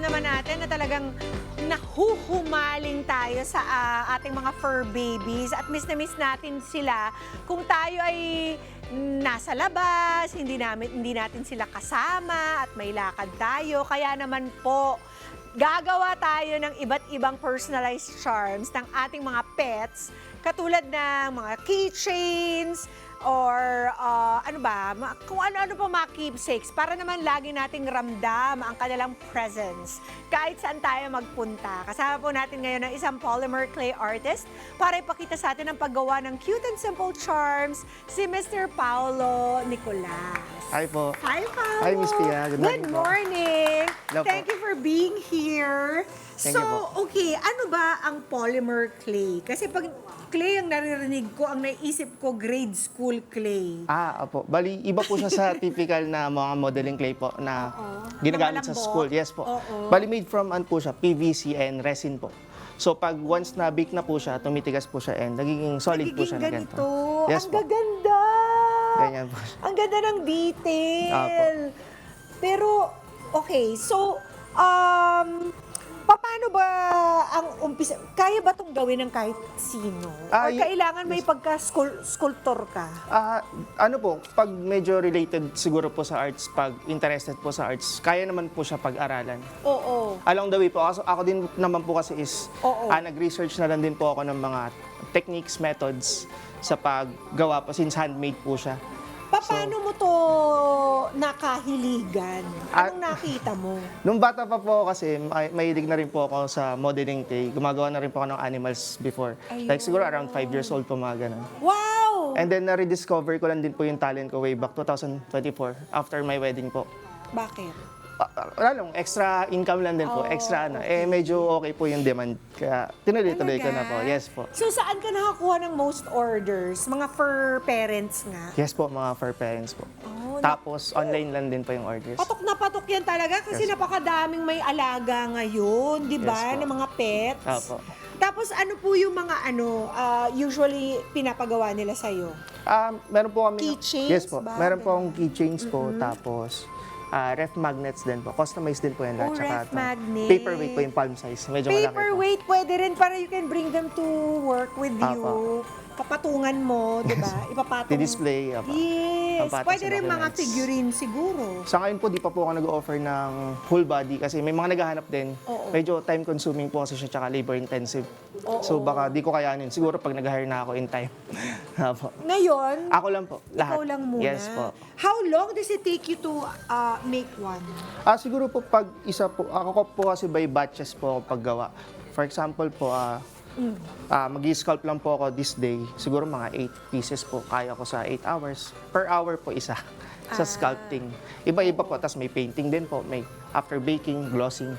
naman natin na talagang nahuhumaling tayo sa ating mga fur babies at miss na miss natin sila kung tayo ay nasa labas, hindi natin sila kasama at may lakad tayo. Kaya naman po, gagawa tayo ng iba't ibang personalized charms ng ating mga pets katulad ng mga keychains, or kung ano-ano pa mga keepsakes para naman lagi nating ramdam ang kanilang presence kahit saan tayo magpunta. Kasama po natin ngayon ng isang polymer clay artist para ipakita sa atin ang paggawa ng cute and simple charms, si Mr. Paolo Nicolas. Hi po. Hi, Paolo. Hi, Miss Pia. Good morning po. morning. Hello po. Thank you for being here. Thank you po. Okay, ano ba ang polymer clay? Kasi pag clay ang naririnig ko, ang naisip ko grade school clay. Opo. Bali, iba po siya sa typical na mga modeling clay po na ginagamit sa Malambot. school. Yes po. Oo. Bali, made from po siya, PVC and resin po. So, pag once na bake na po siya, tumitigas po siya and nagiging solid po siya na ganito. Ganito. Yes Ang po. gaganda. Ganyan po siya. Ang ganda ng detail. Apo. Pero, okay, so, paano ba ang umpisa? Kaya ba itong gawin ng kahit sino? Or kailangan may pagka-sculptor ka? Ano po, pag medyo related siguro po sa arts, pag interested po sa arts, kaya naman po siya pag-aralan. Oo. Along the way po, ako din naman po kasi is, Oo. nag-research na lang din po ako ng mga techniques, methods sa paggawa po, since handmade po siya. Paano mo to nakahiligan? Anong nakita mo? Nung bata pa po kasi, mahilig na rin po ako sa modeling clay. Gumagawa na rin po ako ng animals before. Ayun. Like siguro around 5 years old po mga ganun. Wow! And then na-rediscover ko lang din po yung talent ko way back 2024 after my wedding po. Bakit? Wala lang, extra income lang din po, extra okay. medyo okay po yung demand. Kaya tinuloy-tuloy ko na po. Yes po. So, saan ka nakakuha ng most orders? Mga fur parents nga? Yes po, mga fur parents po. Oh, Tapos online lang din po yung orders. patok na patok yan talaga kasi napakadaming may alaga ngayon, di ba? Yes po. Ng mga pets. Opo. Tapos ano po yung mga usually pinapagawa nila sa'yo? Meron po kami. Keychains Yes po. ba? Meron po akong keychains po. Tapos ref magnets din po. Customized din po yan. Oh, Tsaka ref magnets. paperweight po yung palm size. Medyo malaki po. Paperweight, pwede rin para you can bring them to work with you. Apo. Papatungan mo, di ba? Ipapatong. Di-display. Opo. Yes. Pampatas Pwede sa rin mga documents. figurine siguro. Sa ngayon po, di pa po ako nag-offer ng full body kasi may mga naghahanap din. Oo. Medyo time consuming po kasi siya tsaka labor intensive. Oo. So baka di ko kayanin. Siguro pag nag-hire na ako in time. Opo. Ngayon, Ako lang po. Lahat. ikaw lang muna. Yes po. How long does it take you to make one? Siguro po pag isa po, ako po kasi by batches po ako paggawa. For example po, mag-sculpt lang po ako this day. Siguro mga 8 pieces po. Kaya ko sa 8 hours. Per hour po isa sa sculpting. Iba-iba po. Tapos may painting din po. May after baking, glossing.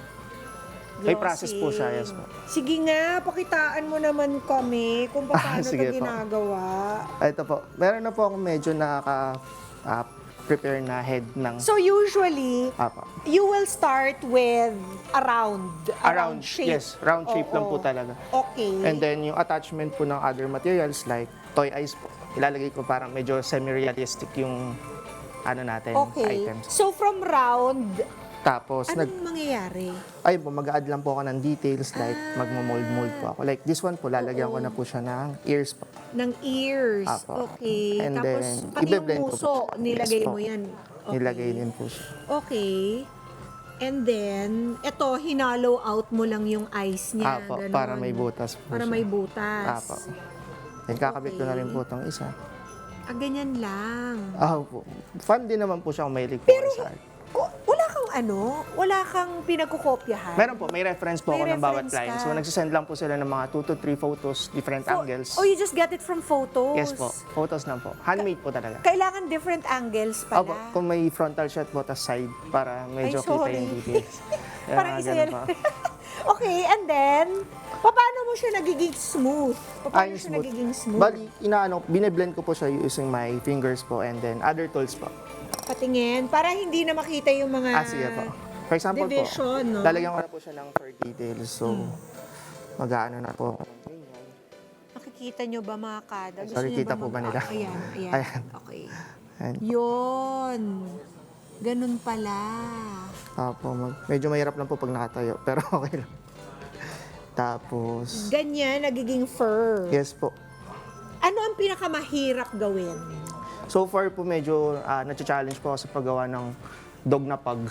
May process po siya, yes po. Sige nga, pakitaan mo naman kami kung paano ito Sige po. ginagawa. Ito po. Meron na po akong medyo prepare na head ng So usually, apa. you will start with a round shape. Yes, round shape lang po Oo. talaga. Okay. And then yung attachment po ng other materials like toy eyes po. Ilalagay ko parang medyo semi-realistic yung okay. items. So from round, Tapos anong mangyayari? ayun po, mag-add lang po ako ng details like magmo-mold-mold po ako. Like this one po, lalagyan ko na po siya ng ears po. Ng ears. Apo. Okay. And Tapos then, pati yung ibe-blend ko po puso, siya. nilagay Yes mo po. yan. Okay. Nilagay din po siya. Okay. And then, eto, hinallow out mo lang yung eyes niya. Apo, ganon. para may butas po Para siya. may butas. Apo. Then kakabit ko na rin Okay. po itong isa. Ganyan lang. Po. Fun din naman po siya kung mahilig po kayo sa art. Wala kang pinagkukopyahan? Meron po, may reference po May ako ng bawat reference client. ka. So nagsisend lang po sila ng mga 2 to 3 photos, different angles. Oh, you just get it from photos? Yes po, photos lang po. Handmade po talaga. Kailangan different angles pala? Opo, kung may frontal shot po, tas side, para medyo Ay, kita sorry. yung details. Parang Mga isa ganun yan. po. Okay, and then, paano mo siya nagiging smooth? Paano Yung siya nagiging smooth? Bali, bine-blend ko po siya using my fingers po and then other tools po. Patingin, para hindi na makita yung mga Sige po. For example division, po, no? lalagyan ko na po siya ng fur details. So, mag-aano na po. Makikita nyo ba mga kada? Gusto Sorry, nyo kita po ba nila? Ayan, ayan. Ayan. Okay. And, Yun. Ganun pala. Medyo mahirap lang po pag nakatayo, pero okay lang. Tapos, Ganyan, nagiging fur. yes po. Ano ang pinakamahirap gawin? So far po medyo na-challenge po ako sa paggawa ng dog na pug.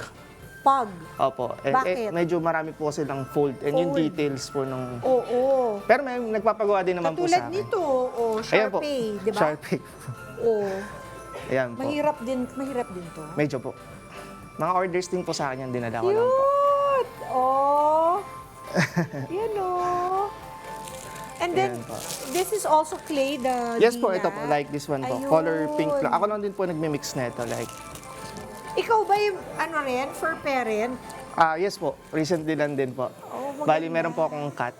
Pag. Opo. Bakit? Medyo marami po kasi ng fold and yung Fold. details po nung... Oo. Pero may nagpapagawa din naman po sa Katulad akin. nito, Ayan po. Sharpie, di ba? Sharpie. Oo. Ayan po. Mahirap din to. Medyo po. Mga orders din po sa akin yung dinala ko lang po. Cute! Oh! Yan oh. And then, Ayan po. this is also clay, the Yes po, Dina. ito po. Like this one po. Ayun. Color pink lang. Ako lang din po nagmi-mix na ito. Like, Ikaw ba yung, fur parent? yes po. Recently lang din po. Oh, maganda. Bali, meron po akong cat.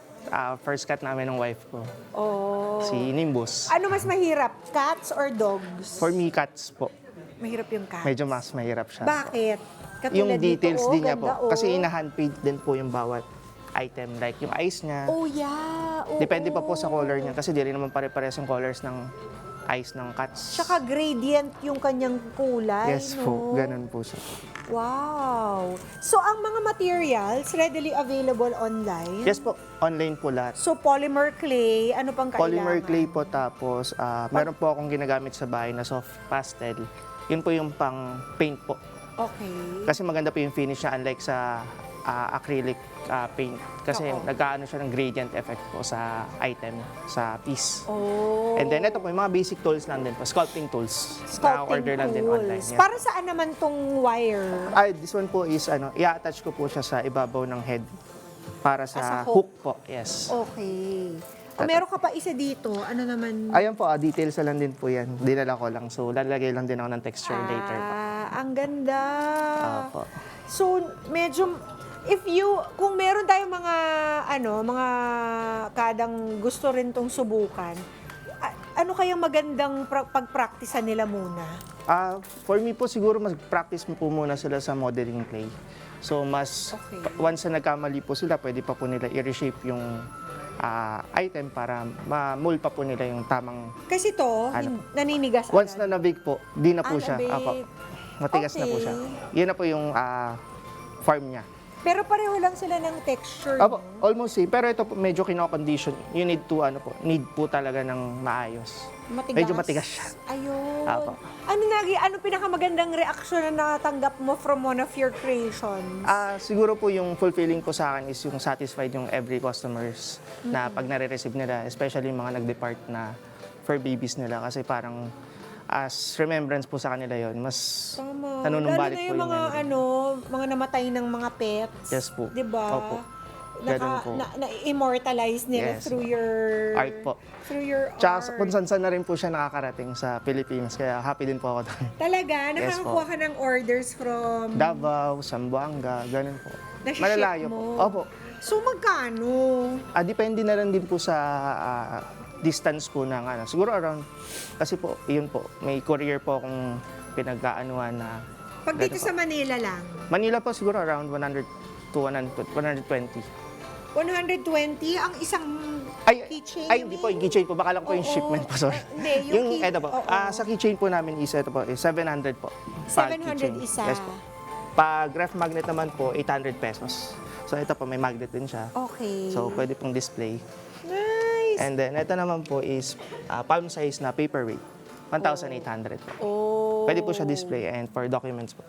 First cat namin ng wife ko. Oh. Si Nimbus. Ano mas mahirap, cats or dogs? For me, cats po. Mahirap yung cats. Medyo mas mahirap siya. Bakit? Katulad Yung details nito, din niya po. ganda, Kasi ina-handpaint din po yung bawat item. Like yung eyes niya. Oh, yeah. Oo. Depende pa po sa color niya. Kasi di rin naman pare-pares yung colors ng eyes ng cats. Tsaka gradient yung kanyang kulay, Yes no? po, ganun po siya. Wow. So, ang mga materials readily available online? Yes po, online po lahat. So, polymer clay, ano pang kailangan? Polymer clay po, tapos meron po akong ginagamit sa bahay na soft pastel. Yun po yung pang paint po. Okay. Kasi maganda po yung finish niya unlike sa acrylic paint. Kasi Oo. nagkaano siya ng gradient effect po sa item, sa piece. Oh. And then ito po, yung mga basic tools lang din po, sculpting tools. Sculpting Na-order lang din tools. online. Yeah. Para saan naman tong wire? This one po is, i-attach ko po siya sa ibabaw ng head. Para sa Sa hook. hook Po, yes. Okay. Meron ka pa isa dito. Ano naman? Ayan po, details na lang din po yan. Dinala ko lang. So, lalagay lang din ako ng texture later po. Ang ganda. Opo. So, medyo, kung meron tayong mga kadang gusto rin tong subukan, ano kayang magandang pagpraktisan nila muna? For me po, siguro mag-practice po muna sila sa modeling clay. So, Okay. once na nagkamali po sila, pwede pa po nila i-reshape yung item para ma-mold pa po nila yung tamang... Kasi to, naninigas Once agad. na nabig po, di na po siya. nabig. Apo. Matigas na po siya. Okay. Yun na po yung form niya. Pero pareho lang sila ng texture. Apo, no? almost same. Pero ito po, medyo kino-condition. You need to, need po talaga ng maayos. Matigas. Medyo matigas siya. Ayun. Apo. Ano pinakamagandang reaksyon na natanggap mo from one of your creations? Siguro po yung fulfilling po sa akin is yung satisfied yung every customers na pag nare-receive nila, especially yung mga nag-depart na fur babies nila kasi parang as remembrance po sa kanila yon mas Tama. nanunumbalik Lalo na po yung yung mga, memory. mga namatay ng mga pets. Yes po. Diba? Opo. Ganun po. Na-immortalize nila Yes. through your... Art po. Through your Tsaka art. kung saan na rin po siya nakakarating sa Pilipinas, kaya happy din po ako doon. Talaga? Yes Nakakakuha po. ka ng orders from... Davao, Zamboanga, ganun po. Na-ship Malalayo mo? po. Opo. So, magkano? Depende na lang din po sa distance po ng siguro around, kasi po, yun po, may courier po akong pinag-aanuhan na Pag dito ganito sa po. Manila lang, Manila po siguro around 100 to 120. 120 ang isang keychain. Ay, hindi po, yung keychain po. Baka lang po yung Oo. shipment po, sorry. Hindi, yung Ito po. oo. Sa keychain po namin is, ito po, is 700 po. Pag 700 keychain. isa. Yes po. Pag ref magnet naman po, 800 pesos. So, ito po, may magnet din siya. Okay. So, pwede pong display. Nice. And then, ito naman po is palm size na paperweight. 1,800 po. Oh. Pwede po siya display and for documents po.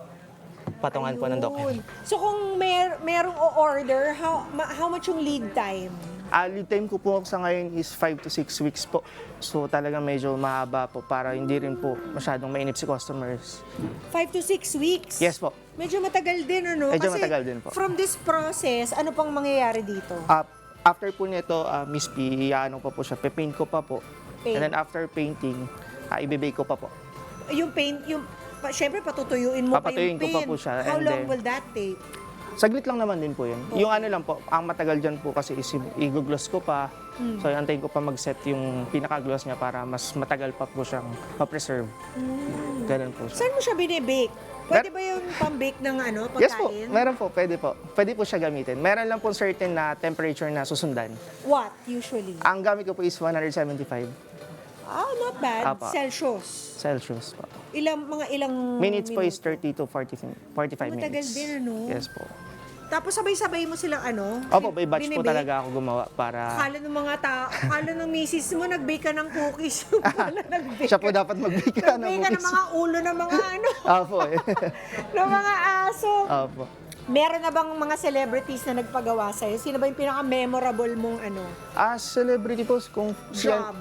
Patungan po ng document. Ayun. So kung merong o-order, how much yung lead time? Lead time ko po sa ngayon is 5 to 6 weeks po. So talagang medyo mahaba po para hindi rin po masyadong mainip si customers. 5 to 6 weeks? Yes po. Medyo matagal din, ano? Medyo Kasi matagal din po. from this process, ano pang mangyayari dito? After po nito, Miss P, iyaano pa po siya. Pe-paint ko pa po. Paint. And then after painting, ibibake ko pa po. Yung paint, syempre patutuyuin mo Papatuyuin pa ko yung pa paint. po siya, How and long then- will that take? Saglit lang naman din po yun. Yung ano lang po, ang matagal dyan po kasi is i-gloss ko pa. So, antayin ko pa mag-set yung pinaka-gloss niya para mas matagal pa po siyang ma-preserve. Ganun po siya. Saan mo siya binibake? Pwede ba yung pang-bake ng pagkain? Yes po, meron po, pwede po. Pwede po siya gamitin. Meron lang po certain na temperature na susundan. What, usually? Ang gamit ko po is 175 Not bad. Apa. Celsius. Celsius po. Mga ilang Minutes po is minuto? 30 to 45 minutes. Matagal din, ano? Yes po. Tapos sabay-sabay mo silang Opo, by batch po binibake? talaga ako gumawa para... Akala ng mga tao, akala ng misis mo, nag-bake ka ng cookies. Yung pala, nag-bake Siya po dapat magbigay ng Nag-bake ka ng cookies. mga ulo ng mga ano, Opo eh. ng mga aso. Opo. Meron na bang mga celebrities na nagpagawa sa'yo? Sino ba yung pinaka-memorable mong ano? Celebrity po, kung Job.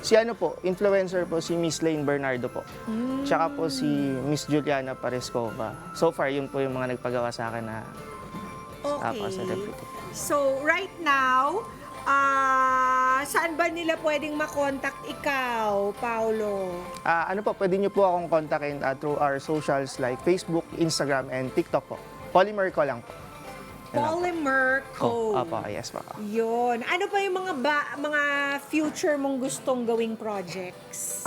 si ano po, influencer po, si Miss Lane Bernardo po. Tsaka po si Miss Juliana Pareskova. So far, yun po yung mga nagpagawa sa akin na Okay. celebrity. So, right now, saan ba nila pwedeng makontakt ikaw, Paolo? Ano po, pwede nyo po akong kontakin through our socials like Facebook, Instagram, and TikTok po. Polymer ko lang po. Yun lang po. Polymer Co. Opo, yes po. Yun. Ano pa yung mga future mong gustong gawing projects?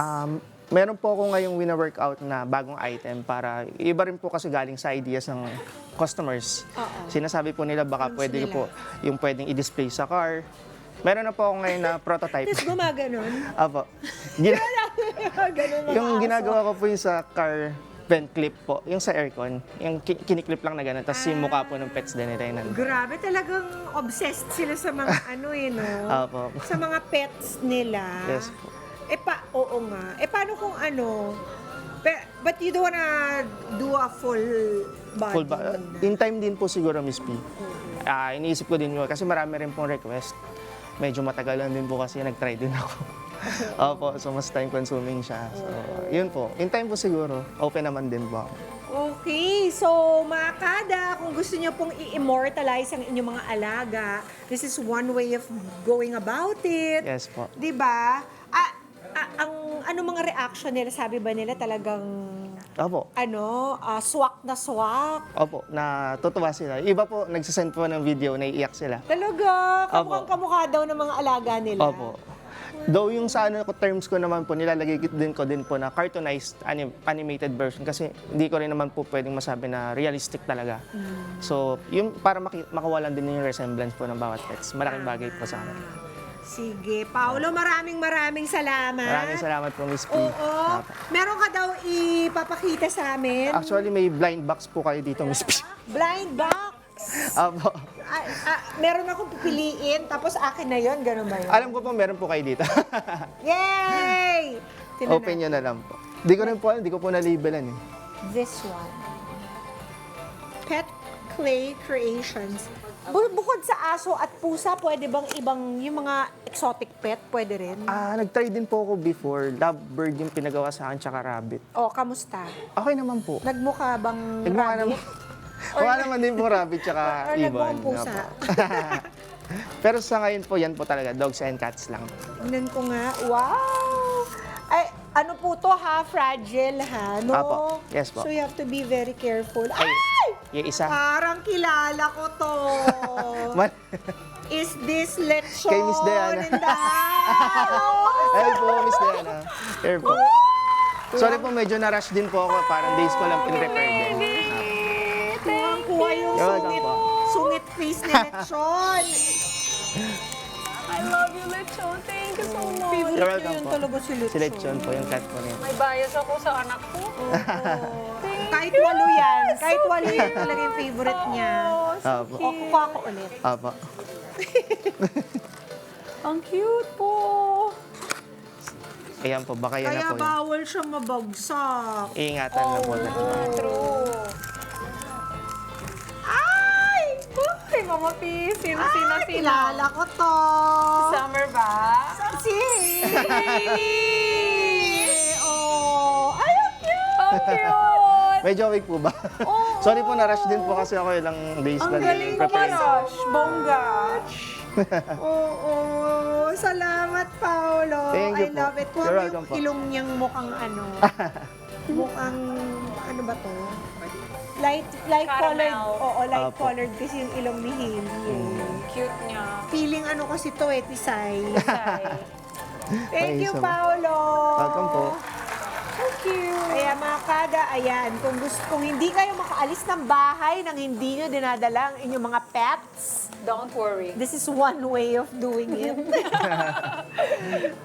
Meron po ako ngayong wina-workout na bagong item para iba rin po kasi galing sa ideas ng customers. Oo. Sinasabi po nila baka Gusto pwede nila. po yung pwedeng i-display sa car. Meron na po ako ngayon na prototype. Tapos gumaganon. Apo. Gina- Ganun mga yung aso. ginagawa ko po yung sa car vent clip po, yung sa aircon, yung kiniklip lang na gano'n, tapos yung mukha po ng pets din nila yun. Grabe, talagang obsessed sila sa mga ano eh, no? Apo. Sa mga pets nila. Yes po. Oo nga. Paano kung ano? But you don't wanna do a full body muna? In time din po siguro, Miss P. Iniisip ko din yun kasi marami rin pong request. Medyo matagal lang din po kasi nag-try din ako. Opo, so mas time consuming siya. So, yun po. In time po siguro, open naman din po ako. Okay, so mga kada, kung gusto niyo pong i-immortalize ang inyong mga alaga, this is one way of going about it. Yes po. 'Di ba? Ano mga reaction nila? Sabi ba nila talagang Opo. swak na swak? Opo, natutuwa sila. Iba po, nagsasend po ng video, naiiyak sila. Talaga, Opo. kamukha daw ng mga alaga nila. Opo. Though yung sa terms ko naman po, nilalagay ko din po na cartoonized animated version kasi hindi ko rin naman po pwedeng masabi na realistic talaga. So, yung para makawalan din yung resemblance po ng bawat pets. Malaking bagay po sa akin. Sige, Paolo, maraming salamat. Maraming salamat po, Miss P. Oo. Opo. Meron ka daw ipapakita sa amin? Actually, may blind box po kayo dito, Miss P. Blind box. Opo. Meron akong pipiliin, tapos akin na yon, ganun ba yun? Alam ko po, meron po kayo dito. Yay! Tingnan Open nyo na lang po. Di ko rin po alam, di ko po na-labelan eh. This one. Pet Clay Creations. Bukod sa aso at pusa, pwede bang ibang, yung mga exotic pet, pwede rin? Nag-try din po ako before. Lovebird yung pinagawa sa akin, tsaka rabbit. Kamusta? Okay naman po. Nagmukha bang Nagmukha rabbit? naman. Mukha naman din po rabbit tsaka Or ibon. nagmukhang pusa? Opo. Pero sa ngayon po, yan po talaga. Dogs and cats lang. Tingnan ko nga. Wow! Ay, ano po to ha? Fragile ha? No? Apo. Yes po. So you have to be very careful. Ay, Ay! yung isa. Parang kilala ko to. Man, Is this lechon Kay Miss Diana. in the house? ay po, Miss Diana. Here po. Sorry po, medyo na-rush din po ako. Parang days ko lang pinrepared din. Kuha yung You're welcome po. sungit face ni lechon. I love you, Lechon. Thank you so much. Favorite You're ko welcome yun po. talaga si lechon. Si Lechon po, yung cat po niya. May bias ako sa anak ko. Kahit walo yan. Kahit walo yan talaga yung favorite niya. Opo. Kukuha ko ulit. Opo. Ang cute po. Ayan po, baka yan na Kaya po yun. bawal siya mabagsak. Iingatan na po talaga. True. Ay! Ay, Mama P, sino? Kilala ko to. Summer ba? Si! Oh! Ay, ang cute! Ang cute. Medyo awake po ba? Sorry po, na-rush din po kasi ako ilang days Ang na galing din mo, prepare. Marosh. Bongga. Oo. Salamat, Paolo. Thank you I po. love it. Kung You're ano welcome yung po. ilong niyang mukhang mukhang, ano ba to? Light colored. Caramel. Oo, light Apo. colored kasi yung ilong ni Hailey. Cute niya. Feeling ano kasi to Tisay. Say. Thank you, Ayos naman. Paolo. Welcome po. cute. Kaya mga kada, ayan, kung hindi kayo makaalis ng bahay nang hindi nyo dinadala ang inyong mga pets, Don't worry. this is one way of doing it.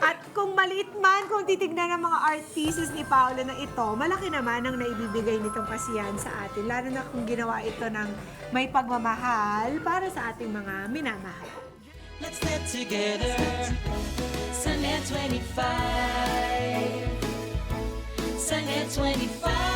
At kung maliit man, kung titignan ng mga art pieces ni Paolo na ito, malaki naman ang naibibigay nitong kasiyahan sa atin. Lalo na kung ginawa ito ng may pagmamahal para sa ating mga minamahal. Let's get together. Sunday 25. Sunday 25.